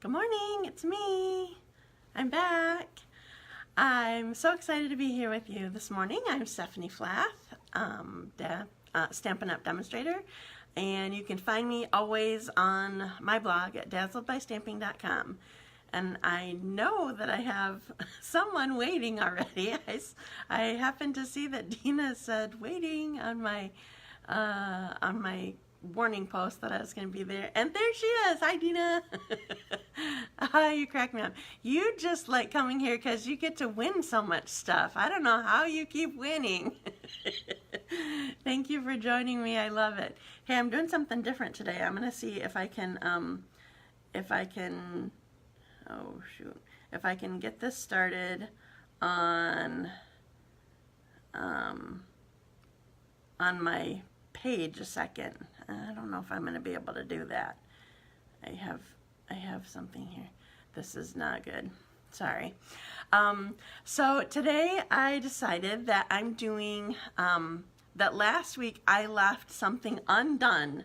Good morning, it's me. I'm back. I'm so excited to be here with you this morning. I'm Stephanie Flath, Stampin' Up! Demonstrator, and you can find me always on my blog at dazzledbystamping.com. And I know that I have someone waiting already. I happened to see that Dina said waiting on my warning post that I was going to be there, and there she is. Hi, Dina. You crack me up. You just like coming here because you get to win so much stuff. I don't know how you keep winning. Thank you for joining me. I love it. Hey, I'm doing something different today. I'm going to see if I can oh shoot, if I can get this started on my page a second. I don't know if I'm going to be able to do that. I have something here. This is not good. Sorry. So today I decided that I'm doing that last week I left something undone,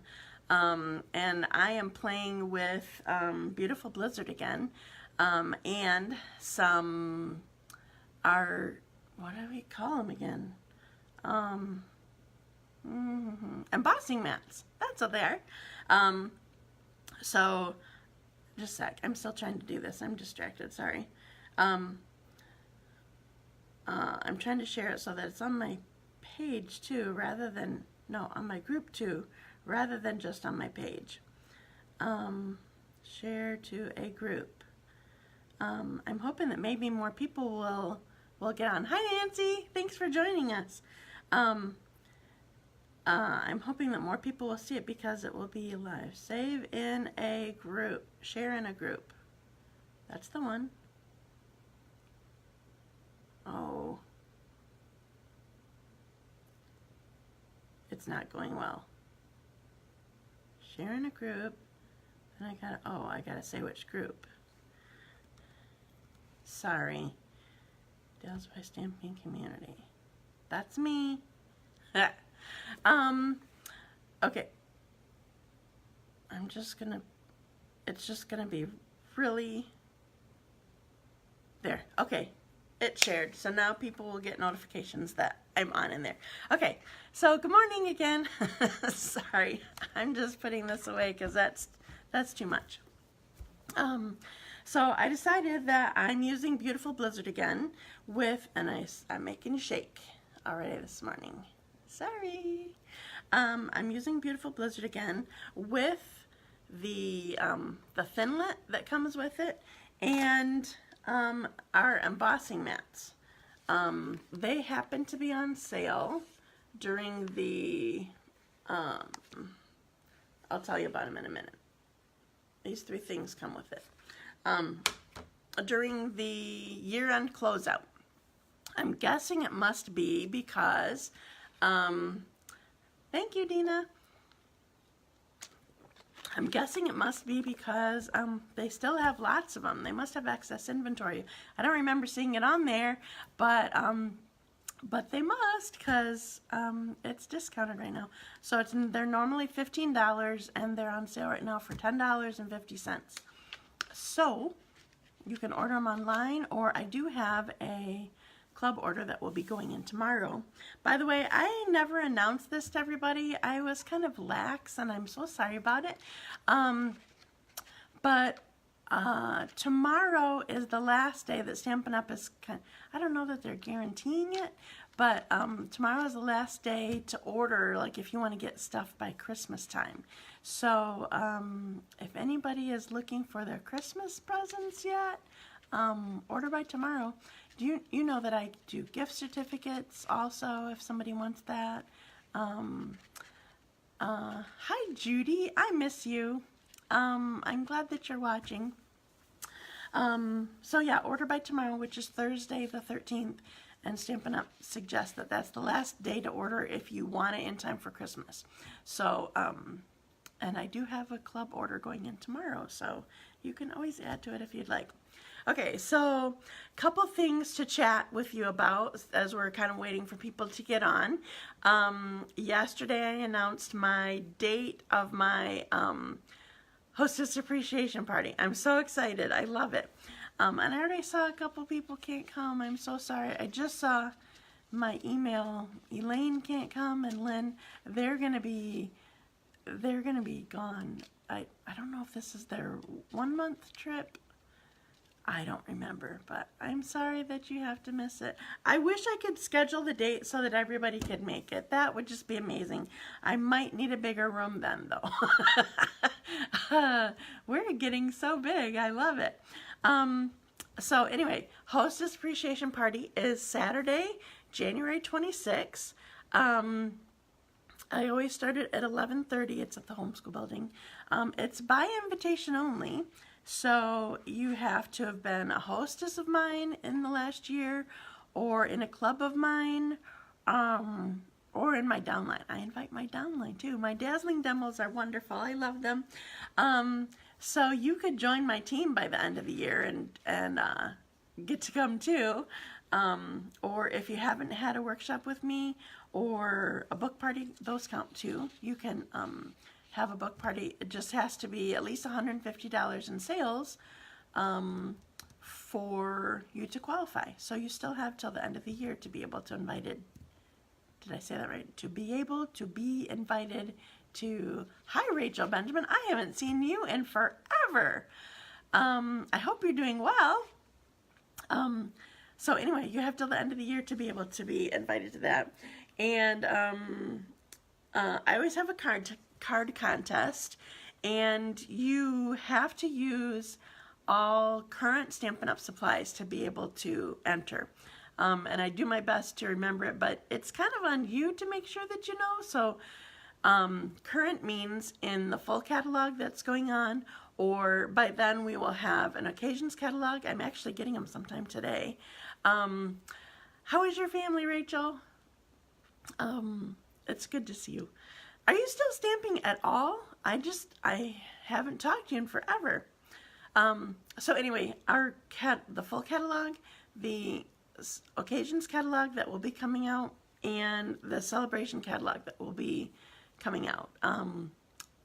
and I am playing with Beautiful Blizzard again, and some what do we call them again? Embossing mats. That's what they are. So just a sec. I'm still trying to do this. I'm distracted. Sorry. I'm trying to share it so that it's on my page too, rather than on my group too, rather than just on my page. Share to a group. I'm hoping that maybe more people will get on. Hi, Nancy. Thanks for joining us. I'm hoping that more people will see it because it will be live. Save in a group. Share in a group. That's the one. Oh. It's not going well. Share in a group. Then I gotta say which group. Sorry. Dazzled by Stamping Community. That's me. Okay. It's just gonna be really there. Okay. It's shared. So now people will get notifications that I'm on in there. Okay. So good morning again. Sorry. I'm just putting this away because that's too much. So I decided that I'm using Beautiful Blizzard again with, and I'm making you shake already this morning. Sorry. I'm using Beautiful Blizzard again with the Thinlit that comes with it, and our embossing mats. They happen to be on sale during the, I'll tell you about them in a minute. These three things come with it. During the year-end closeout. I'm guessing it must be because, thank you, Dina. I'm guessing it must be because they still have lots of them. They must have excess inventory. I don't remember seeing it on there, but they must, because it's discounted right now. So they're normally $15 and they're on sale right now for $10.50. So you can order them online, or I do have a club order that will be going in tomorrow. By the way, I never announced this to everybody. I was kind of lax, and I'm so sorry about it. But tomorrow is the last day that Stampin' Up! Is I don't know that they're guaranteeing it, but tomorrow is the last day to order, like if you want to get stuff by Christmas time. So if anybody is looking for their Christmas presents yet, order by tomorrow. You know that I do gift certificates also if somebody wants that. Hi, Judy. I miss you. I'm glad that you're watching. So yeah, order by tomorrow, which is Thursday the 13th, and Stampin' Up! Suggests that that's the last day to order if you want it in time for Christmas. So, and I do have a club order going in tomorrow, so you can always add to it if you'd like. Okay, so a couple things to chat with you about as we're kind of waiting for people to get on. Yesterday I announced my date of my Hostess Appreciation Party. I'm so excited. I love it. And I already saw a couple people can't come. I'm so sorry. I just saw my email. Elaine can't come, and Lynn. They're gonna be gone. I don't know if this is their 1 month trip. I don't remember, but I'm sorry that you have to miss it. I wish I could schedule the date so that everybody could make it. That would just be amazing. I might need a bigger room then, though. We're getting so big. I love it. So anyway, Hostess Appreciation Party is Saturday, January 26th. I always start it at 11:30. It's at the homeschool building. It's by invitation only. So you have to have been a hostess of mine in the last year, or in a club of mine, or in my downline. I invite my downline too. My dazzling demos are wonderful. I love them. So you could join my team by the end of the year and get to come too. Or if you haven't had a workshop with me or a book party, those count too. You can have a book party. It just has to be at least $150 in sales for you to qualify. So you still have till the end of the year to be able to invited. Did I say that right? To be able to be invited to. Hi, Rachel Benjamin. I haven't seen you in forever. I hope you're doing well. So anyway, you have till the end of the year to be able to be invited to that. And I always have a card contest, and you have to use all current Stampin' Up! Supplies to be able to enter. And I do my best to remember it, but it's kind of on you to make sure that you know. So current means in the full catalog that's going on, or by then we will have an occasions catalog. I'm actually getting them sometime today. How is your family, Rachel? It's good to see you. Are you still stamping at all? I haven't talked to you in forever. So anyway, the full catalog, the occasions catalog that will be coming out, and the celebration catalog that will be coming out.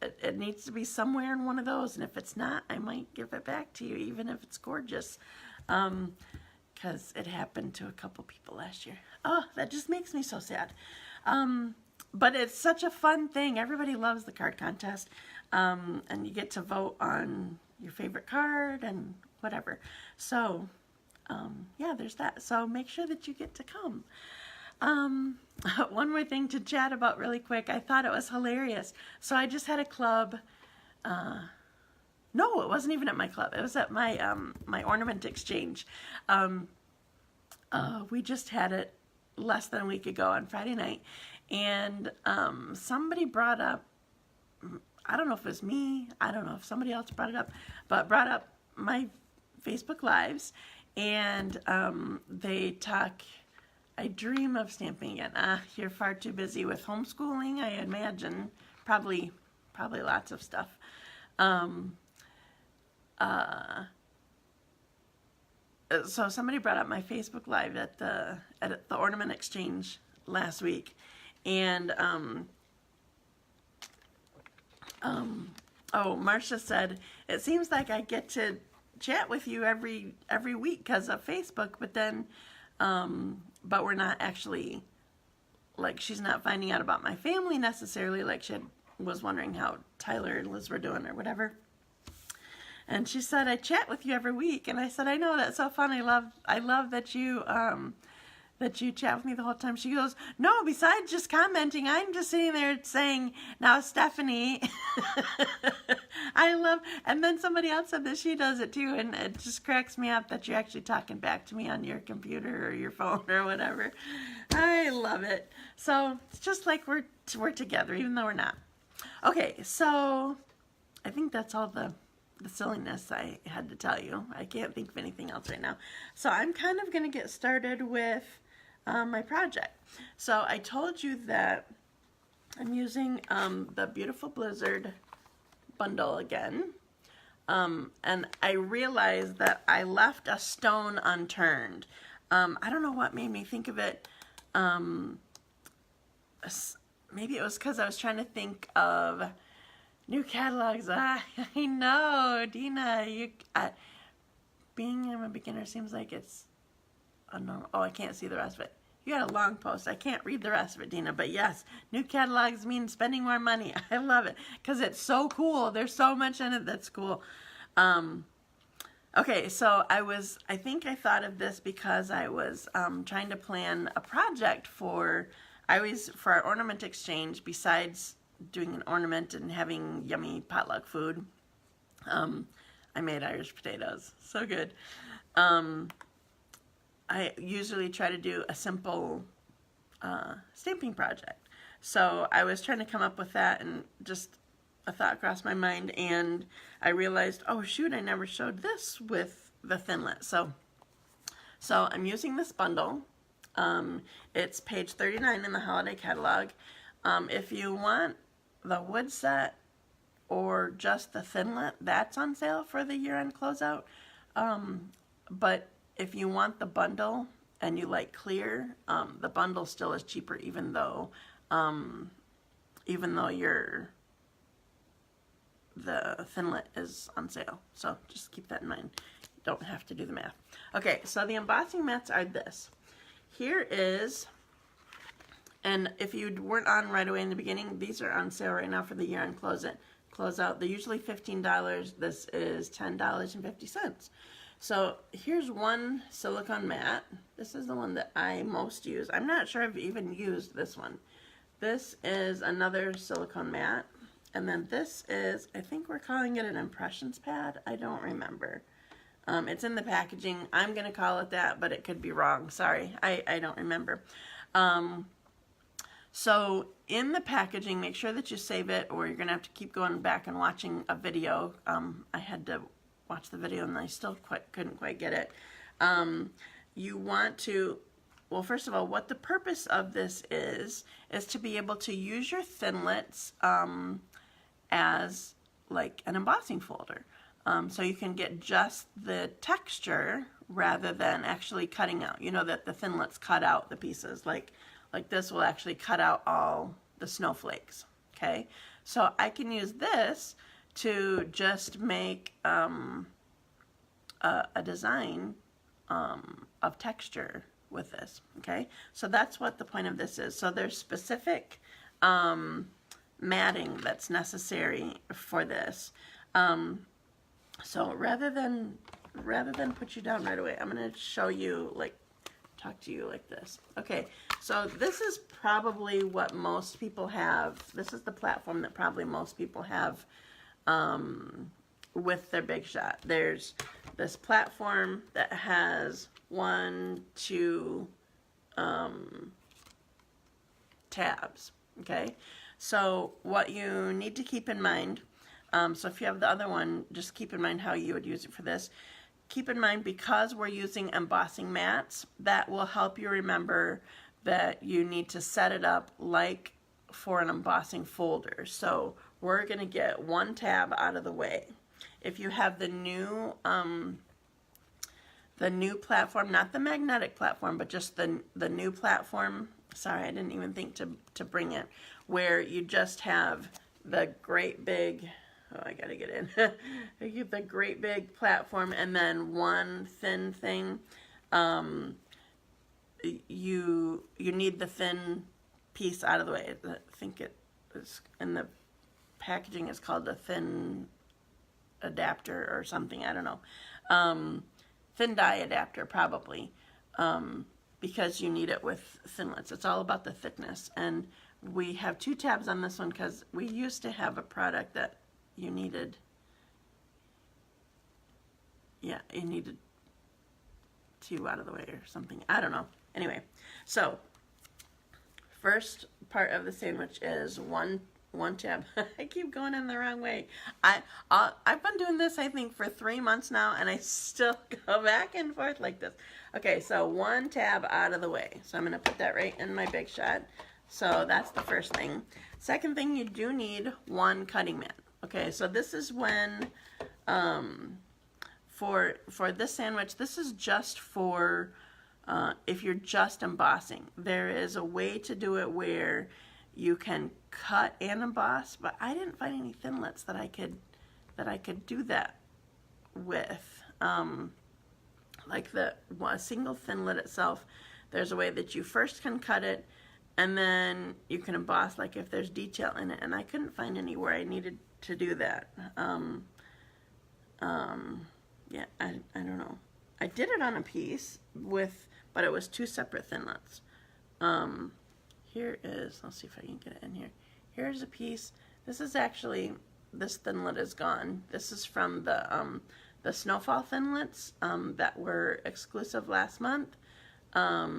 It needs to be somewhere in one of those, and if it's not, I might give it back to you, even if it's gorgeous. Because it happened to a couple people last year. Oh, that just makes me so sad. But it's such a fun thing. Everybody loves the card contest. And you get to vote on your favorite card and whatever. So, yeah, there's that. So make sure that you get to come. One more thing to chat about really quick. I thought it was hilarious. So I just had a club. No, it wasn't even at my club. It was at my my ornament exchange. We just had it less than a week ago on Friday night, and somebody brought up, I don't know if it was me, I don't know if somebody else brought it up, but brought up my Facebook Lives, and they talk, I dream of stamping again. You're far too busy with homeschooling, I imagine. Probably lots of stuff. So somebody brought up my Facebook Live at the Ornament Exchange last week, and Marcia said, it seems like I get to chat with you every week because of Facebook, but then but we're not actually, like, she's not finding out about my family necessarily, like she was wondering how Tyler and Liz were doing or whatever. And she said, I chat with you every week. And I said, I know, that's so fun. I love that you chat with me the whole time. She goes, no, besides just commenting, I'm just sitting there saying, now Stephanie. And then somebody else said that she does it too. And it just cracks me up that you're actually talking back to me on your computer or your phone or whatever. I love it. So it's just like we're together, even though we're not. Okay, so I think that's all the silliness I had to tell you. I can't think of anything else right now. So I'm kind of going to get started with my project. So I told you that I'm using the Beautiful Blizzard bundle again. And I realized that I left a stone unturned. I don't know what made me think of it. Maybe it was because I was trying to think of New catalogs. I know, Dina. Being a beginner seems like it's a normal. Oh, I can't see the rest of it. You got a long post. I can't read the rest of it, Dina. But yes, new catalogs mean spending more money. I love it because it's so cool. There's so much in it that's cool. Okay, so I think I thought of this because I was trying to plan a project for our ornament exchange, besides doing an ornament and having yummy potluck food. I made Irish potatoes. So good. I usually try to do a simple stamping project. So I was trying to come up with that, and just a thought crossed my mind, and I realized, oh shoot, I never showed this with the Thinlit. So I'm using this bundle. It's page 39 in the holiday catalog. If you want the wood set or just the Thinlit, that's on sale for the year-end closeout. But if you want the bundle and you like clear, the bundle still is cheaper, even though the Thinlit is on sale. So just keep that in mind. You don't have to do the math. Okay, so the embossing mats are this. Here is, and if you weren't on right away in the beginning, these are on sale right now for the year-end closeout. They're usually $15. This is $10.50. So here's one silicone mat. This is the one that I most use. I'm not sure I've even used this one. This is another silicone mat. And then this is, I think we're calling it an impressions pad. I don't remember. It's in the packaging. I'm going to call it that, but it could be wrong. Sorry, I don't remember. So in the packaging, make sure that you save it, or you're going to have to keep going back and watching a video. I had to watch the video and I still couldn't quite get it. You want to, well, first of all, what the purpose of this is to be able to use your Thinlits as like an embossing folder. So you can get just the texture rather than actually cutting out. You know that the Thinlits cut out the pieces. Like this will actually cut out all the snowflakes. Okay, so I can use this to just make a design of texture with this. Okay, so that's what the point of this is. So there's specific matting that's necessary for this. So rather than put you down right away, I'm going to show you, like, talk to you like this. Okay, so this is probably what most people have. This is the platform that probably most people have with their Big Shot. There's this platform that has 1, 2 tabs. Okay, so what you need to keep in mind, so if you have the other one, just keep in mind how you would use it for this. Keep in mind, because we're using embossing mats, that will help you remember that you need to set it up like for an embossing folder. So we're going to get one tab out of the way. If you have the new platform, not the magnetic platform, but just the new platform, sorry, I didn't even think to bring it, where you just have the great big, oh, I gotta get in. You get the great big platform and then one thin thing. You need the thin piece out of the way. I think it is in the packaging. It's called a thin adapter or something. I don't know. Thin die adapter probably, because you need it with Thinlits. It's all about the thickness. And we have 2 tabs on this one because we used to have a product that you needed, yeah, you needed 2 out of the way or something. I don't know. Anyway, so first part of the sandwich is one tab. I keep going in the wrong way. I've been doing this, I think, for 3 months now, and I still go back and forth like this. Okay, so 1 tab out of the way. So I'm going to put that right in my Big Shot. So that's the first thing. Second thing, you do need 1 cutting mat. Okay, so this is when, for this sandwich, this is just for if you're just embossing. There is a way to do it where you can cut and emboss, but I didn't find any Thinlits that I could do that with. Like the single Thinlit itself, there's a way that you first can cut it, and then you can emboss, like if there's detail in it, and I couldn't find anywhere I needed to do that. Yeah, I don't know. I did it on a piece but it was 2 separate Thinlits. Here is, let's see if I can get it in here. Here's a piece. This is actually, this Thinlit is gone. This is from the Snowfall Thinlits that were exclusive last month. Hi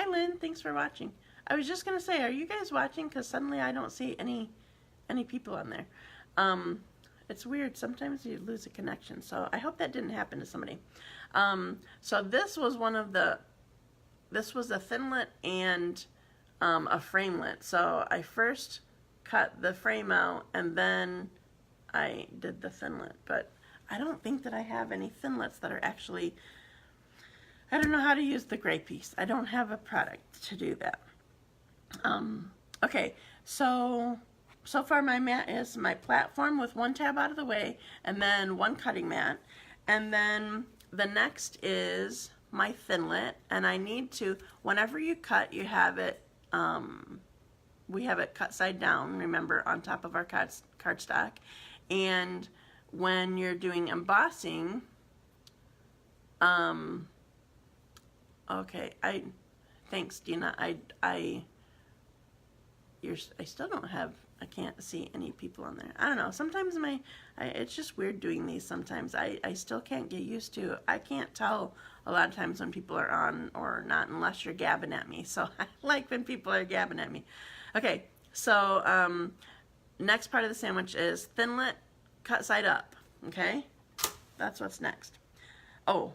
Lynn, thanks for watching. I was just gonna say, are you guys watching? Because suddenly I don't see any people on there. It's weird. Sometimes you lose a connection. So I hope that didn't happen to somebody. So this was this was a Thinlit and a framelit. So I first cut the frame out and then I did the Thinlit. But I don't think that I have any Thinlits that are actually, I don't know how to use the gray piece. I don't have a product to do that. Okay, so far my mat is my platform with 1 tab out of the way, and then 1 cutting mat, and then the next is my Thinlit, and I need to, whenever you cut, you have it, we have it cut side down, remember, on top of our cardstock, and when you're doing embossing, okay, thanks Dina, I still don't have, I can't see any people on there. I don't know, sometimes it's just weird doing these sometimes. I still can't get used to, I can't tell a lot of times when people are on or not unless you're gabbing at me. So I like when people are gabbing at me. Okay, so next part of the sandwich is Thinlit, cut side up, okay? That's what's next. Oh,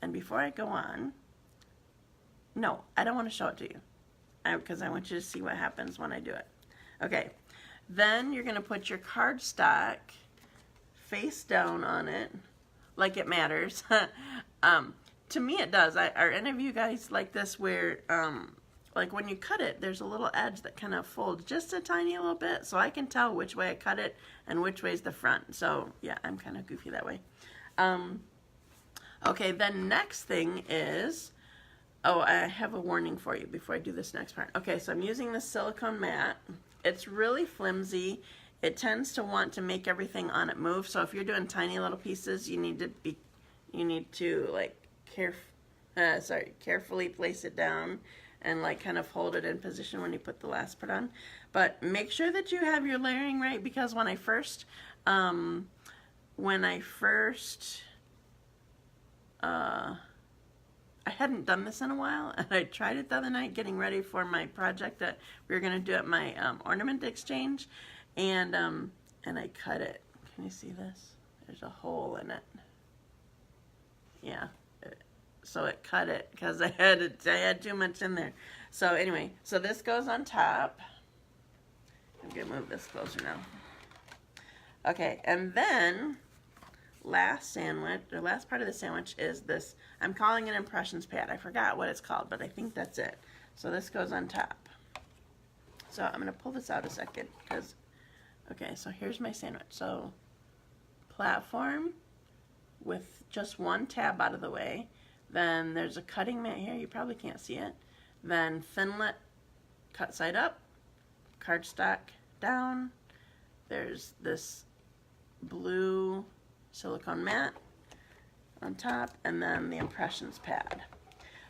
and before I go on, no, I don't want to show it to you because I want you to see what happens when I do it. Okay, then you're going to put your cardstock face down on it, like it matters. To me it does. Are any of you guys like this where, like when you cut it, there's a little edge that kind of folds just a tiny little bit, so I can tell which way I cut it and which way's the front. So yeah, I'm kind of goofy that way. Okay, then next thing is, oh, I have a warning for you before I do this next part. Okay, so I'm using this silicone mat. It's really flimsy. It tends to want to make everything on it move. So if you're doing tiny little pieces, you need to like carefully place it down and like kind of hold it in position when you put the last part on. But make sure that you have your layering right, because when I first I hadn't done this in a while, and I tried it the other night getting ready for my project that we were going to do at my ornament exchange, and I cut it. Can you see this? There's a hole in it. Yeah, so it cut it because I had too much in there. So anyway, so this goes on top. I'm going to move this closer now. Okay, and then last part of the sandwich is this, I'm calling it impressions pad. I forgot what it's called, but I think that's it. So this goes on top. So I'm going to pull this out a second because, okay, so here's my sandwich. So platform with just 1 tab out of the way. Then there's a cutting mat here. You probably can't see it. Then Thinlit, cut side up, cardstock down. There's this blue silicone mat on top, and then the impressions pad.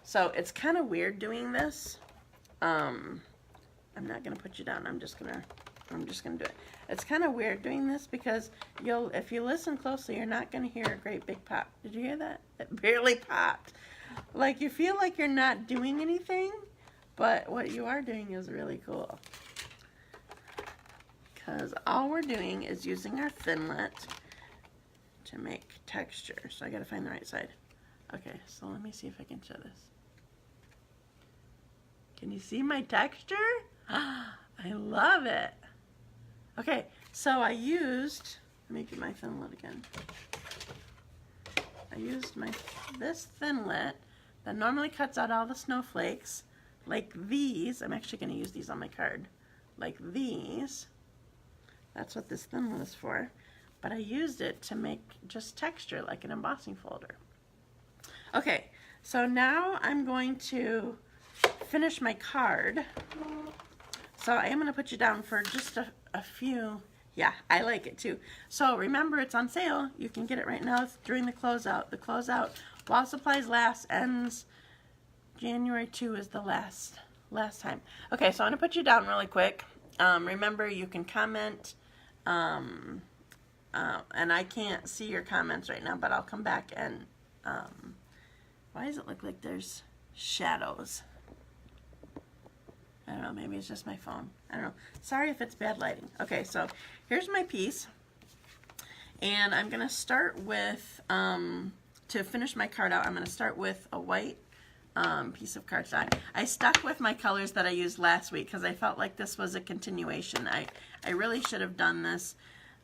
So it's kind of weird doing this. I'm not gonna put you down. I'm just gonna do it. It's kind of weird doing this because if you listen closely, you're not gonna hear a great big pop. Did you hear that? It barely popped. Like you feel like you're not doing anything, but what you are doing is really cool. Because all we're doing is using our Thinlit to make texture. So I gotta find the right side. Okay, so let me see if I can show this. Can you see my texture? I love it. Okay, so I used, let me get my Thinlit again. I used this Thinlit that normally cuts out all the snowflakes like these, I'm actually going to use these on my card, like these, that's what this Thinlit is for, but I used it to make just texture like an embossing folder. Okay, so now I'm going to finish my card. So I am going to put you down for just a few. Yeah, I like it too. So remember, it's on sale. You can get it right now during the closeout. The closeout, while supplies last, ends January 2 is the last time. Okay, so I'm going to put you down really quick. Remember, you can comment, and I can't see your comments right now, but I'll come back and, why does it look like there's shadows? I don't know, maybe it's just my phone. I don't know. Sorry if it's bad lighting. Okay, so here's my piece. And I'm going to start with, to finish my card out, I'm going to start with a white piece of cardstock. I stuck with my colors that I used last week because I felt like this was a continuation. I really should have done this.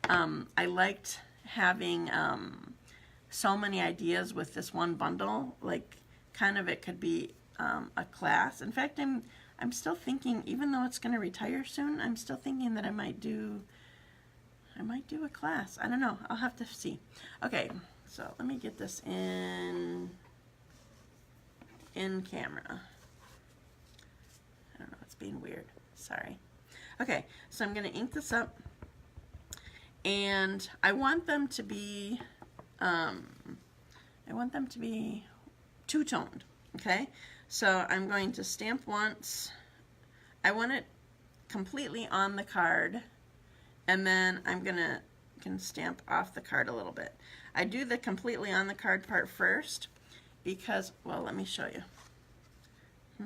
I liked having so many ideas with this one bundle. Like, kind of it could be a class. In fact, I'm still thinking, even though it's going to retire soon, I'm still thinking that I might do a class. I don't know. I'll have to see. Okay, so let me get this in camera. I don't know, it's being weird. Sorry. Okay, so I'm going to ink this up, and I want them to be two-toned. Okay, so I'm going to stamp once. I want it completely on the card, and then I'm gonna stamp off the card a little bit. I do the completely on the card part first because, well, let me show you. I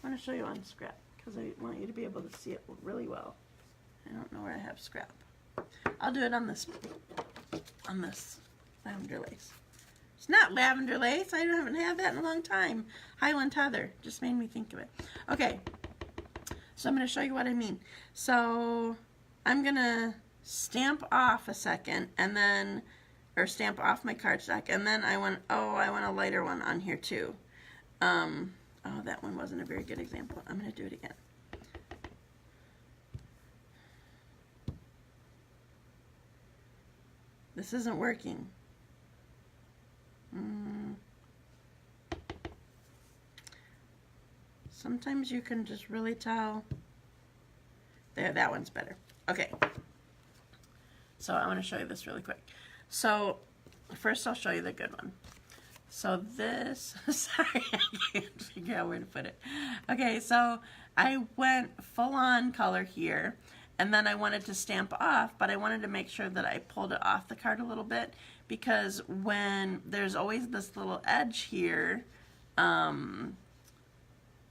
want to show you on scrap because I want you to be able to see it really well. I don't know where I have scrap. I'll do it on this lavender lace. It's not lavender lace. I haven't had that in a long time. Highland Heather just made me think of it. Okay, so I'm going to show you what I mean. So I'm going to stamp off a second, and then, or stamp off my cardstock, and then I want a lighter one on here too. Oh, that one wasn't a very good example. I'm going to do it again. This isn't working. Sometimes you can just really tell. There, that one's better. Okay. So I want to show you this really quick. So first I'll show you the good one. So this, sorry, I can't figure out where to put it. Okay, so I went full on color here, and then I wanted to stamp off, but I wanted to make sure that I pulled it off the card a little bit, because when there's always this little edge here,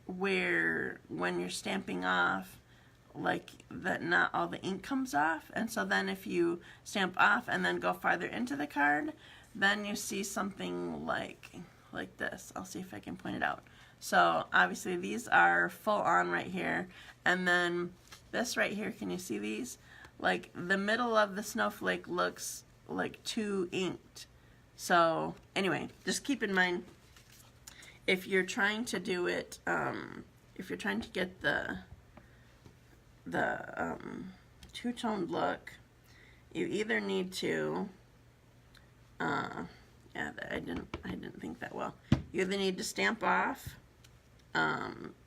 where when you're stamping off, like that, not all the ink comes off, and so then if you stamp off and then go farther into the card, then you see something like this. I'll see if I can point it out. So obviously these are full on right here, and then this right here, can you see these? Like the middle of the snowflake looks like too inked. So anyway, just keep in mind, if you're trying to do it, if you're trying to get the two-toned look, you either need to, yeah, I didn't think that well. You either need to stamp off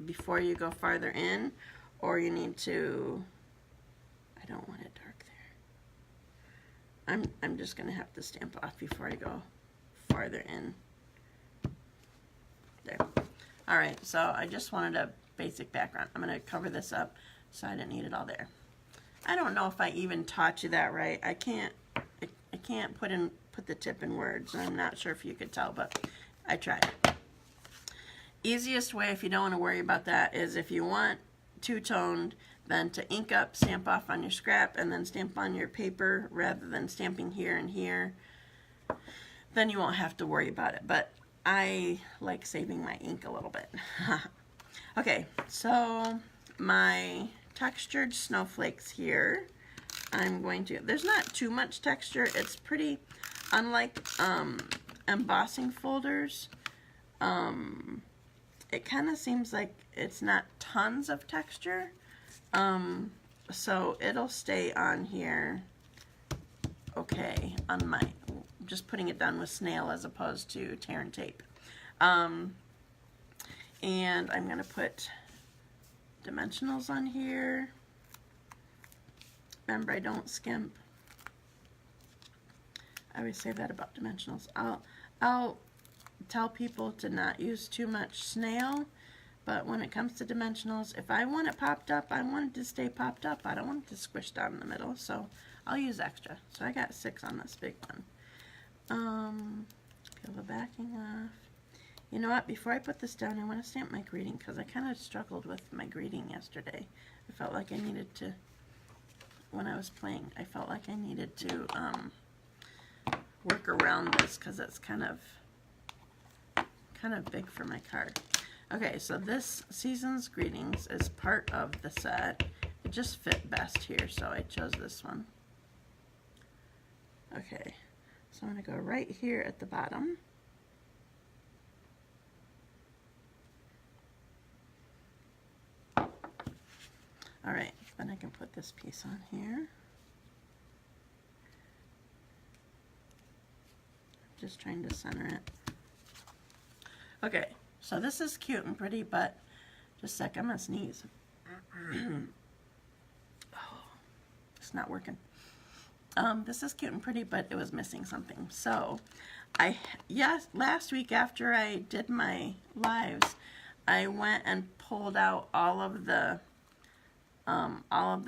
before you go farther in, or you need to, I don't want it dark there. I'm just gonna have to stamp off before I go farther in. There. All right, so I just wanted a basic background. I'm gonna cover this up so I didn't need it all there. I don't know if I even taught you that right. I can't put the tip in words. I'm not sure if you could tell, but I tried. Easiest way, if you don't want to worry about that, is if you want two-toned, then to ink up, stamp off on your scrap, and then stamp on your paper rather than stamping here and here. Then you won't have to worry about it. But I like saving my ink a little bit. Okay, so my textured snowflakes here, I'm going to, there's not too much texture. It's pretty, unlike embossing folders, it kind of seems like it's not tons of texture. So it'll stay on here okay on my, just putting it down with snail as opposed to tear and tape. And I'm going to put dimensionals on here. Remember, I don't skimp. I always say that about dimensionals. I'll tell people to not use too much snail, but when it comes to dimensionals, if I want it popped up, I want it to stay popped up. I don't want it to squish down in the middle, so I'll use extra. So I got 6 on this big one. Peel the backing off. You know what, before I put this down, I want to stamp my greeting, because I kind of struggled with my greeting yesterday. I felt like I needed to, when I was playing, I felt like I needed to work around this, because it's kind of big for my card. Okay, so this Season's Greetings is part of the set. It just fit best here, so I chose this one. Okay, so I'm going to go right here at the bottom. Alright, then I can put this piece on here. Just trying to center it. Okay, so this is cute and pretty, but just a sec, I'm gonna sneeze. Oh, it's not working. This is cute and pretty, but it was missing something. So, last week after I did my lives, I went and pulled out all of the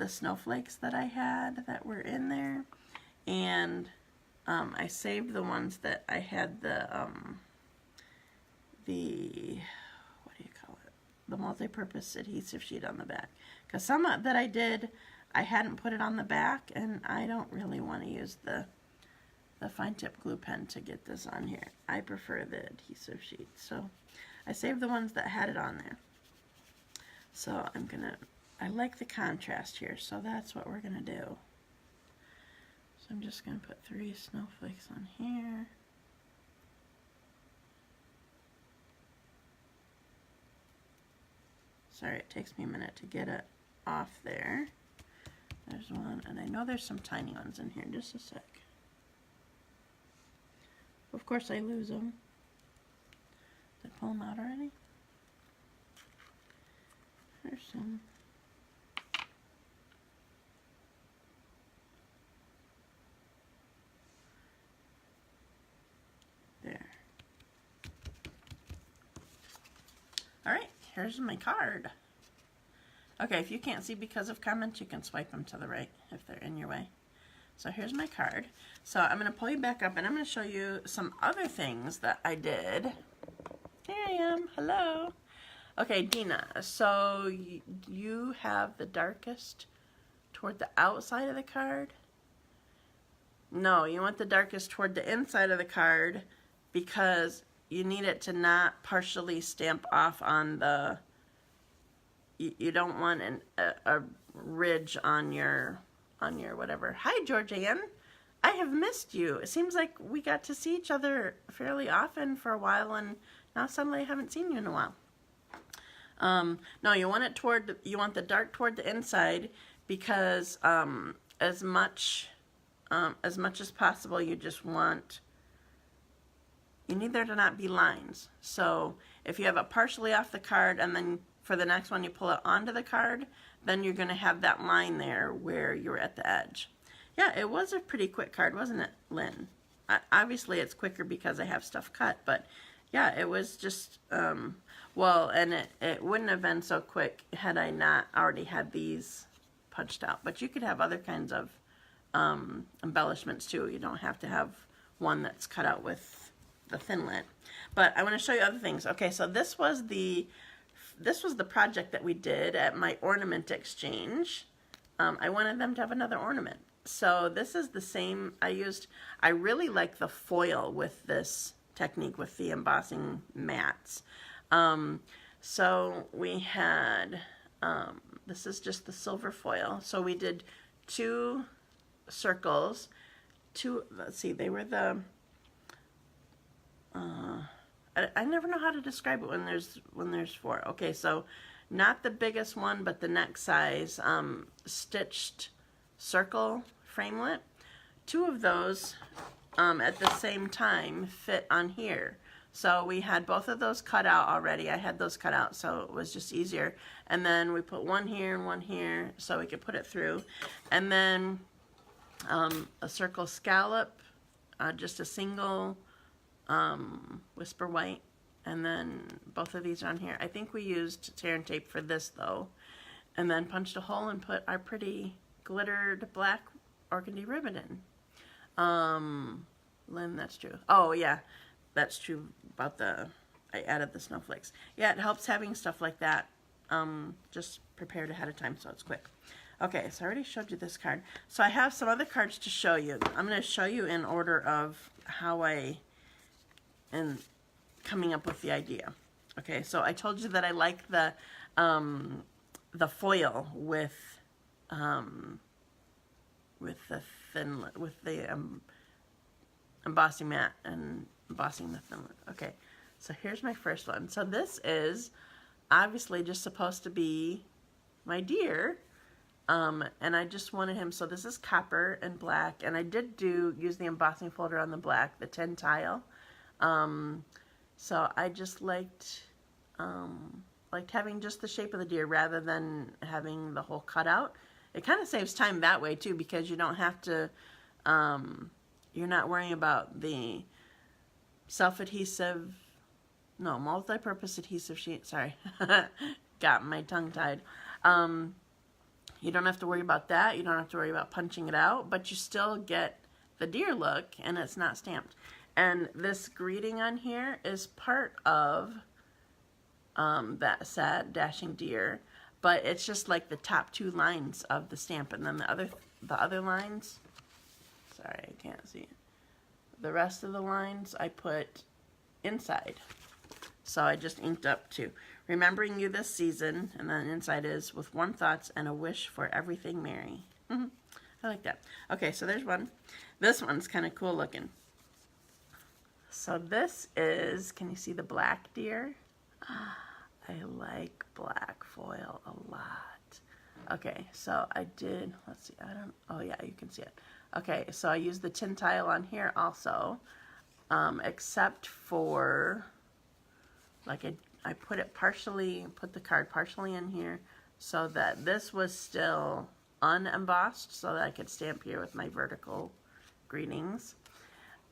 snowflakes that I had that were in there, and I saved the ones that I had the what do you call it? The multi-purpose adhesive sheet on the back. Because some that I did, I hadn't put it on the back, and I don't really want to use the fine tip glue pen to get this on here. I prefer the adhesive sheet. So I saved the ones that had it on there. So I like the contrast here, so that's what we're gonna do. So I'm just gonna put 3 snowflakes on here. Sorry, it takes me a minute to get it off there. There's one, and I know there's some tiny ones in here. Just a sec. Of course I lose them. Did I pull them out already? There's some. There. Alright, here's my card. Okay, if you can't see because of comments, you can swipe them to the right if they're in your way. So here's my card. So I'm going to pull you back up, and I'm going to show you some other things that I did. Here I am. Hello. Okay, Dina, so you have the darkest toward the outside of the card? No, you want the darkest toward the inside of the card because you need it to not partially stamp off on the, you don't want a ridge on your whatever. Hi, Georgianne. I have missed you. It seems like we got to see each other fairly often for a while, and now suddenly I haven't seen you in a while. No, you want it you want the dark toward the inside because as much as possible, you need there to not be lines. So if you have it partially off the card and then for the next one you pull it onto the card, then you're going to have that line there where you're at the edge. Yeah, it was a pretty quick card, wasn't it, Lynn? Obviously it's quicker because I have stuff cut, but yeah, it was just, well, and it wouldn't have been so quick had I not already had these punched out. But you could have other kinds of embellishments too. You don't have to have one that's cut out with the Thinlit. But I want to show you other things. Okay, so this was the project that we did at my ornament exchange. I wanted them to have another ornament. So this is the same, I really like the foil with this technique with the embossing mats. So we had, this is just the silver foil. So we did 2 circles, let's see, they were the, I never know how to describe it when there's four. Okay, so not the biggest one, but the next size, stitched circle framelit. Two of those at the same time fit on here. So we had both of those cut out already. I had those cut out, so it was just easier. And then we put one here and one here so we could put it through. And then a circle scallop, just a single whisper white. And then both of these are on here. I think we used tear and tape for this though. And then punched a hole and put our pretty glittered black organdy ribbon in. Lynn, that's true. Oh yeah, that's true about I added the snowflakes. Yeah, it helps having stuff like that just prepared ahead of time so it's quick. Okay, so I already showed you this card. So I have some other cards to show you. I'm going to show you in order of how I am coming up with the idea. Okay, so I told you that I like the foil with the embossing mat and embossing the Thinlit. Okay, so here's my first one. So this is obviously just supposed to be my deer, and I just wanted him, so this is copper and black, and I did use the embossing folder on the black, the 10 tile. So I just liked having just the shape of the deer rather than having the whole cutout. It kind of saves time that way too, because you don't have to, you're not worrying about the self-adhesive, no, multi-purpose adhesive sheet, sorry, got my tongue tied. You don't have to worry about that, you don't have to worry about punching it out, but you still get the deer look and it's not stamped. And this greeting on here is part of that sad dashing deer, but it's just like the top two lines of the stamp, and then the other lines, sorry, I can't see it. The rest of the lines I put inside. So I just inked up too. Remembering you this season, and then inside is with warm thoughts and a wish for everything merry. I like that. Okay, so there's one. This one's kind of cool looking. So this is, can you see the black deer? I like black foil a lot. Okay, so I did, let's see, oh yeah, you can see it. Okay, so I used the tin tile on here also, except for, like I put the card partially in here so that this was still unembossed so that I could stamp here with my vertical greetings.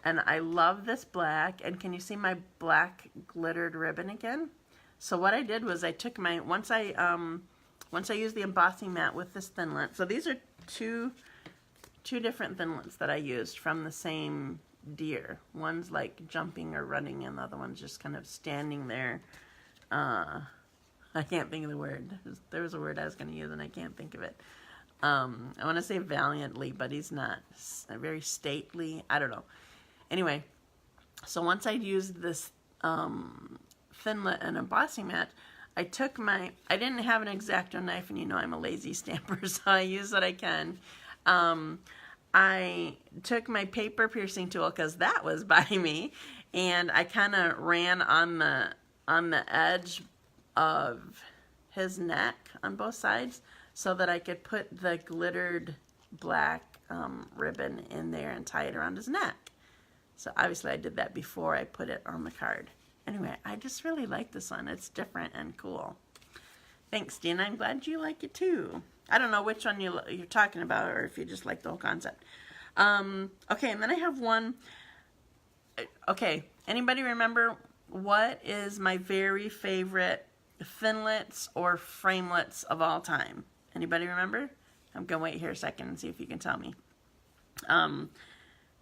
And I love this black, and can you see my black glittered ribbon again? So what I did was I took my, once I used the embossing mat with this Thinlit, so these are two different Thinlits that I used from the same deer. One's like jumping or running, and the other one's just kind of standing there. I can't think of the word. There was a word I was going to use and I can't think of it. I want to say valiantly, but he's not. Very stately. I don't know. Anyway, so once I used this Thinlit and embossing mat, I didn't have an X-Acto knife, and you know I'm a lazy stamper, so I use what I can. I took my paper piercing tool, because that was by me, and I kind of ran on the edge of his neck on both sides so that I could put the glittered black ribbon in there and tie it around his neck. So obviously I did that before I put it on the card. Anyway, I just really like this one. It's different and cool. Thanks, Dina. I'm glad you like it too. I don't know which one you're talking about, or if you just like the whole concept. Okay, and then I have one. Okay, anybody remember what is my very favorite Thinlits or framelits of all time? Anybody remember? I'm going to wait here a second and see if you can tell me.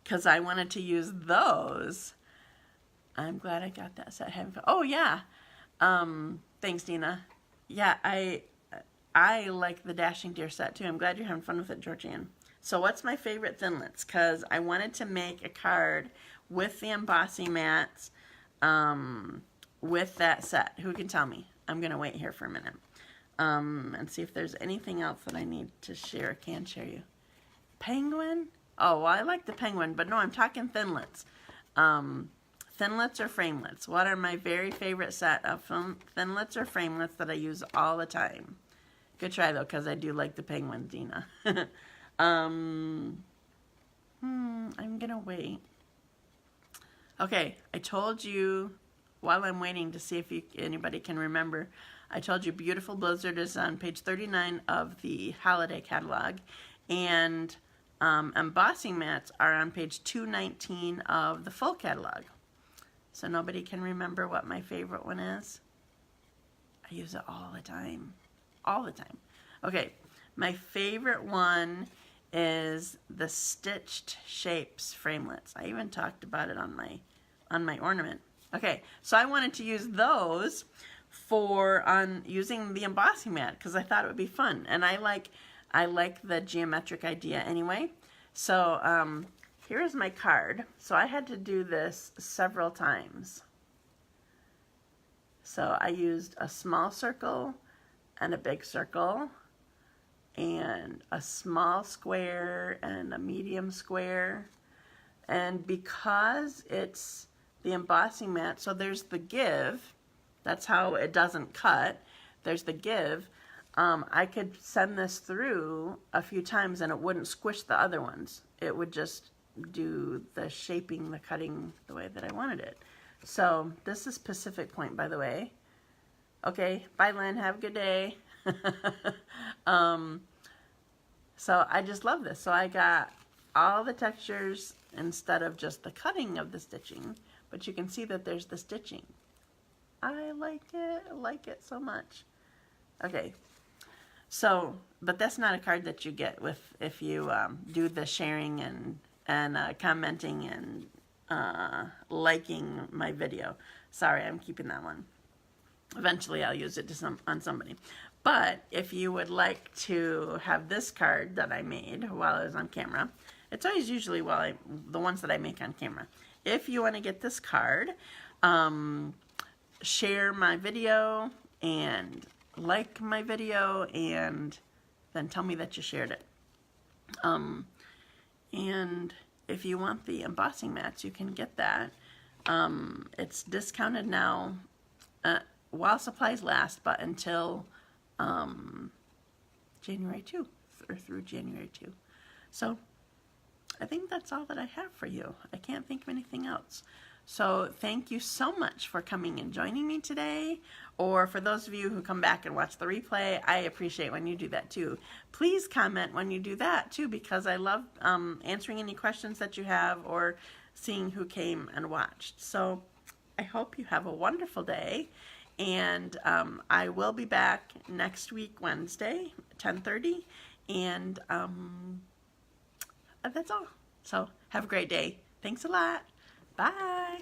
Because I wanted to use those. I'm glad I got that set. Oh, yeah. Thanks, Dina. Yeah, I like the Dashing Deer set, too. I'm glad you're having fun with it, Georgianne. So what's my favorite Thinlits? Because I wanted to make a card with the embossing mats with that set. Who can tell me? I'm going to wait here for a minute and see if there's anything else that I need to share. Can share you. Penguin? Oh, well, I like the penguin, but no, I'm talking Thinlits. Thinlits or framelits? What are my very favorite set of thinlits or framelits that I use all the time? Good try though, because I do like the penguins, Dina. I'm gonna wait. Okay, I told you while I'm waiting to see if anybody can remember, I told you Beautiful Blizzard is on page 39 of the holiday catalog, and embossing mats are on page 219 of the full catalog. So nobody can remember what my favorite one is? I use it all the time. All the time. Okay, my favorite one is the Stitched Shapes framelits. I even talked about it on my ornament. Okay, so I wanted to use those on using the embossing mat because I thought it would be fun, and I like the geometric idea anyway. So here is my card. So I had to do this several times. So I used a small circle and a big circle and a small square and a medium square. And because it's the embossing mat, so there's the give, that's how it doesn't cut, there's the give, I could send this through a few times and it wouldn't squish the other ones. It would just do the shaping, the cutting the way that I wanted it. So this is Pacific Point, by the way. Okay, bye Lynn, have a good day. So I just love this. So I got all the textures instead of just the cutting of the stitching, but you can see that there's the stitching. I like it so much. Okay, so, but that's not a card that you get if you do the sharing and commenting and liking my video. Sorry, I'm keeping that one. Eventually I'll use it on somebody. But if you would like to have this card that I made while I was on camera, it's always usually the ones that I make on camera. If you want to get this card, share my video and like my video and then tell me that you shared it. And if you want the embossing mats, you can get that. It's discounted now while supplies last, but until January 2 or through January 2. So I think that's all that I have for you. I can't think of anything else. So thank you so much for coming and joining me today. Or for those of you who come back and watch the replay, I appreciate when you do that too. Please comment when you do that too, because I love answering any questions that you have or seeing who came and watched. So I hope you have a wonderful day. And I will be back next week, Wednesday, 10:30. And that's all. So have a great day. Thanks a lot. Bye.